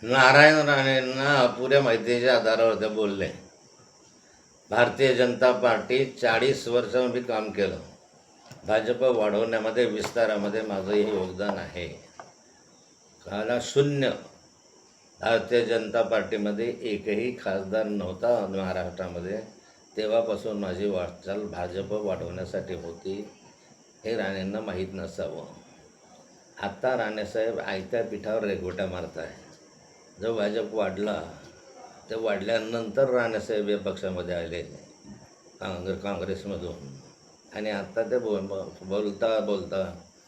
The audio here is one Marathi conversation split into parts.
नारायण राणेंना अपुऱ्या माहितीच्या आधारावर ते बोलले. भारतीय जनता पार्टी 40 वर्ष मी काम केलं. भाजप वाढवण्यामध्ये विस्तारामध्ये माझंही योगदान आहे. काला शून्य. भारतीय जनता पार्टीमध्ये एकही खासदार नव्हता महाराष्ट्रामध्ये. तेव्हापासून माझी वाटचाल भाजप वाढवण्यासाठी होती. हे राणेंना माहीत नसावं. आता राणेसाहेब आयत्या पिठावर रेघोट्या मारत आहे. जो भाजप वाढला ते वाढल्यानंतर राणेसाहेब या पक्षामध्ये आले काँग्रेसमधून. आणि आत्ता ते बोलता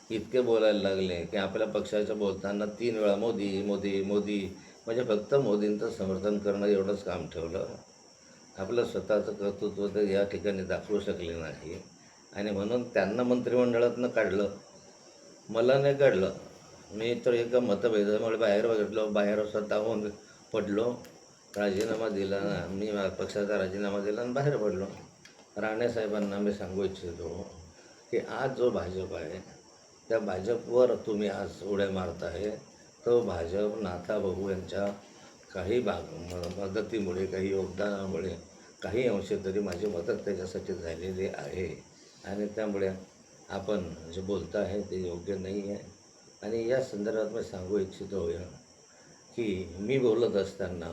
इतके बोलायला लागले की आपल्या पक्षाचं बोलताना 3 वेळा मोदी मोदी मोदी म्हणजे फक्त मोदींचं समर्थन करणं एवढंच काम ठेवलं. आपलं स्वतःचं कर्तृत्व ते या ठिकाणी दाखवू शकले नाही. आणि म्हणून त्यांना मंत्रिमंडळातनं काढलं, मला नाही काढलं. मी तर एका मतभेदामुळे बाहेर स्वतःहून पडलो. राजीनामा दिला. मी पक्षाचा राजीनामा दिला आणि बाहेर पडलो. राणेसाहेबांना मी सांगू इच्छितो की आज जो भाजप आहे त्या भाजपवर तुम्ही आज उड्या मारताय. तो भाजप नाथाभाऊ यांच्या काही मदतीमुळे, काही योगदानामुळे, काही अंश तरी माझी मदत त्याच्यासाठी झालेली आहे. आणि त्यामुळे आपण जे बोलता आहे ते योग्य नाही आहे. आणि या संदर्भात मी सांगू इच्छितो की मी बोलत असताना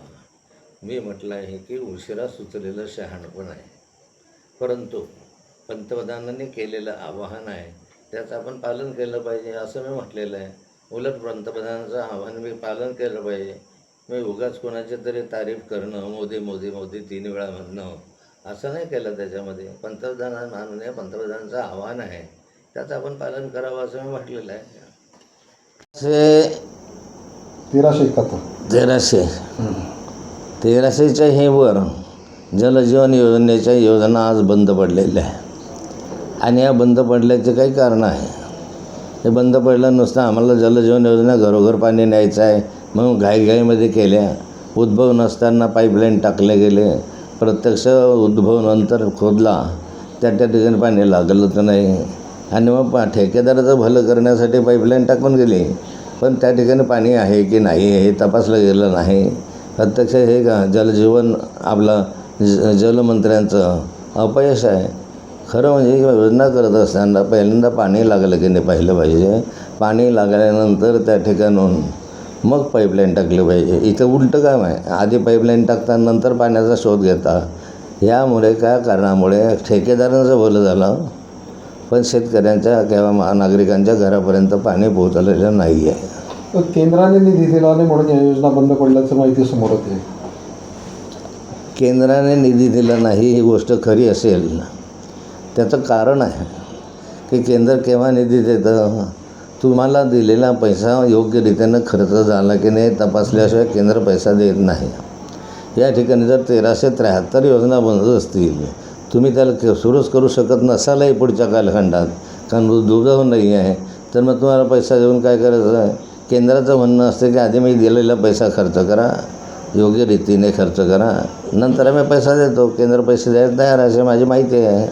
मी म्हटलं आहे की उशिरा सुचलेलं शहाणपण आहे. परंतु पंतप्रधानांनी केलेलं आवाहन आहे त्याचं आपण पालन केलं पाहिजे असं मी म्हटलेलं आहे. उलट पंतप्रधानांचं आव्हान मी पालन केलं पाहिजे. मी उगाच कोणाची तरी तारीफ करणं, मोदी मोदी मोदी 3 वेळा म्हणणं असं नाही केलं. त्याच्यामध्ये माननीय पंतप्रधानांचं आव्हान आहे त्याचं आपण पालन करावं असं मी म्हटलेलं आहे. 1300च्या हे वर जलजीवन योजनेच्या योजना आज बंद पडलेल्या आहे. आणि या बंद पडल्याचे काही कारण आहे. हे बंद पडलं नुसतं आम्हाला जलजीवन योजना घरोघर पाणी न्यायचं आहे म्हणून घाईघाईमध्ये केल्या. उद्भव नसताना पाईपलाईन टाकले गेले. प्रत्यक्ष उद्भव नंतर खोदला त्या ठिकाणी पाणी लागलं तर नाही. आणि मग ठेकेदाराचं भलं करण्यासाठी पाईपलाईन टाकून गेली. पण त्या ठिकाणी पाणी आहे की नाही हे तपासलं गेलं नाही. प्रत्यक्ष हे जलजीवन आपलं जलमंत्र्यांचं अपयश आहे. खरं म्हणजे योजना करत असताना पहिल्यांदा पाणी लागलं की नाही पाहिलं पाहिजे. पाणी लागल्यानंतर त्या ठिकाणून मग पाईपलाईन टाकली पाहिजे. इथं उलटं काम आहे. आधी पाईपलाईन टाकता नंतर पाण्याचा शोध घेता. यामुळे काय कारणामुळे ठेकेदारांचं भलं झालं पण शेतकऱ्यांच्या किंवा नागरिकांच्या घरापर्यंत पाणी पोहोचलेलं नाही आहे. केंद्राने निधी दिला नाही म्हणून या योजना बंद पडल्याचं माहिती समोर होते. केंद्राने निधी दिला नाही ही गोष्ट खरी असेल त्याचं कारण आहे की केंद्र केव्हा निधी देतं. तुम्हाला दिलेला पैसा योग्यरीत्यानं खर्च झाला की नाही तपासल्याशिवाय केंद्र पैसा देत नाही. या ठिकाणी जर 1373 योजना बंद असतील तुम्ही त्याला सुरूच करू शकत नसालही पुढच्या कालखंडात कारण दुर्दैव नाही आहे तर मग तुम्हाला पैसा देऊन काय करायचं आहे. केंद्राचं म्हणणं असतं की आधी मी दिलेला पैसा खर्च करा, योग्य रीतीने खर्च करा, नंतर आम्ही पैसा देतो. केंद्र पैसे द्यायला तयार असे माझी माहिती आहे.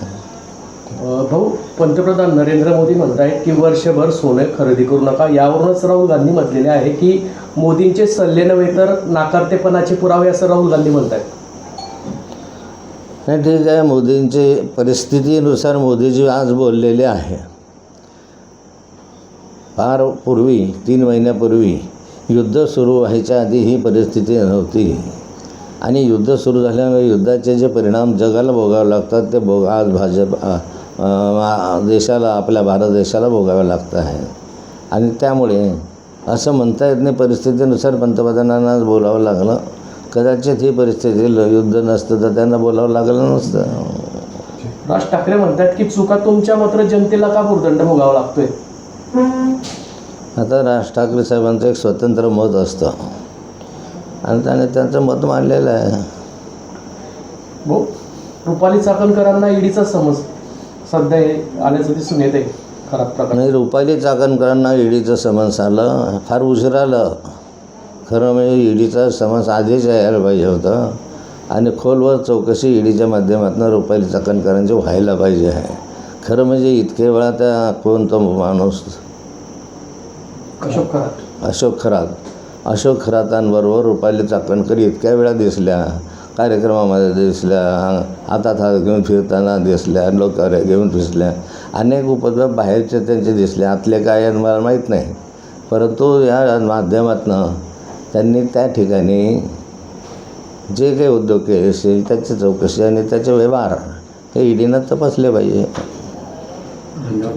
भाऊ, पंतप्रधान नरेंद्र मोदी म्हणत आहेत की वर्षभर सोने खरेदी करू नका. यावरूनच राहुल गांधी म्हटलेले आहे की मोदींचे सल्ले नव्हे तर नाकारतेपणाचे पुरावे असं राहुल गांधी म्हणत आहेत. नाही ठीक आहे. मोदींचे परिस्थितीनुसार मोदीजी आज बोललेले आहे. फार पूर्वी 3 महिन्यापूर्वी युद्ध सुरू व्हायच्या आधी ही परिस्थिती नव्हती. आणि युद्ध सुरू झाल्यामुळे युद्धाचे जे परिणाम जगाला भोगावे लागतात ते आज भाजप देशाला, आपल्या भारत देशाला भोगावे लागत आहे. आणि त्यामुळे असं म्हणता येत नाही परिस्थितीनुसार पंतप्रधानांना आज बोलावं लागलं. कदाचित ही परिस्थिती युद्ध नसतं तर त्यांना बोलावं लागलं नसतं. राज ठाकरे म्हणतात की चुका तुमच्या मात्र जनतेला का भुर्दंड भोगावा लागतोय. आता राज ठाकरे साहेबांचं एक स्वतंत्र मत असतं आणि त्याने त्यांचं मत मांडलेलं आहे. भाऊ, रुपाली चाकणकरांना ईडीचा समज सध्या आल्याचं दिसून येत आहे. खराब प्रकार नाही, रुपाली चाकणकरांना ईडीचं समन्स आलं फार उशीर आलं. खरं म्हणजे ईडीचा समन्स आधीच यायला पाहिजे होतं. आणि खोलवर चौकशी ईडीच्या माध्यमातून रुपाली चाकणकरांची व्हायला पाहिजे आहे. खरं म्हणजे इतके वेळा त्या कोणता माणूस अशोक खरात अशोक खरात अशोक खरातांबरोबर रुपाली चाकणकर इतक्या वेळा दिसल्या, कार्यक्रमामध्ये दिसल्या, हातात हात घेऊन फिरताना दिसल्या, लोकांना घेऊन फिरल्या, अनेक उपद्रव बाहेरचे त्यांचे दिसले, आतले काय आहेत मला माहीत नाही. परंतु या माध्यमातनं त्यांनी त्या ठिकाणी जे काही उद्योग केले असेल त्याची चौकशी आणि त्याचे व्यवहार हे ईडीनं तपासले पाहिजे. धन्यवाद.